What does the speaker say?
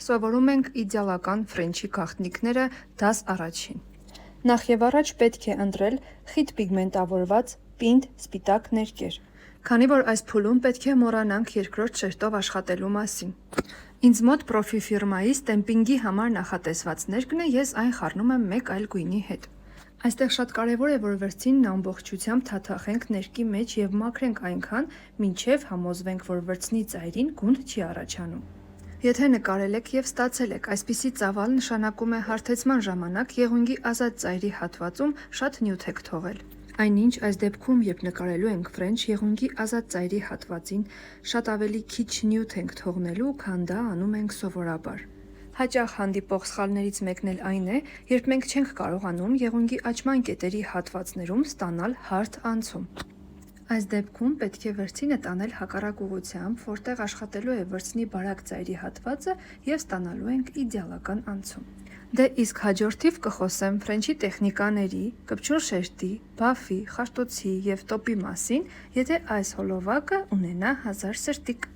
սովորում ենք իդեալական ֆրենչի գաղտնիքները դաս առաջին։ Նախ եւ առաջ պետք է ընտրել խիտ պիգմենտավորված պինդ սպիտակ ներկեր, քանի որ այս փուլում պետք է մոռանանք երկրորդ շերտով աշխատելու մասին։ Ինձ մոտ Profi ֆիրմայի ստեմպինգի համար նախատեսված ներկն է, ես այն խառնում եմ մեկ այլ գույնի հետ։ Այստեղ շատ կարևոր է, որ վրձինն ամբողջությամբ թաթախենք ներկի մեջ եւ մաքրենք այնքան, մինչեւ համոզվենք, որ վրձնի ծայրին գունդ չի առաջանում։ Եթե նկարել եք եւ ստացել եք այսպիսի ծավալ, նշանակում է հարթեցման ժամանակ եղունգի ազատ ծայրի հատվածում շատ նյութ եք թողել։ Այնինչ այս դեպքում, երբ նկարելու ենք ֆրենչ, եղունգի ազատ ծայրի հատվածին շատ ավելի քիչ նյութ ենք թողնելու, քան դա անում ենք սովորաբար։ Հաճախ հանդիպող սխալներից մեկն էլ այն է, երբ մենք չենք կարողանում եղունգի աճման կետերի հատվածներում ստանալ հարթ անցում։ Այս դեպքում պետք է վրձինը տանել հակառակ ուղղությամբ, որտեղ աշխատելու է վրձնի բարակ ծայրի հատվածը եւ ստանալու ենք իդեալական անցում։ Դե իսկ հաջորդիվ կխոսեմ ֆրենչի տեխնիկաների, կպչուն շերտի, բաֆի, խաշտոցի եւ տոպի մասին, եթե այս հոլովակը ունենա 1000 սրտիկ։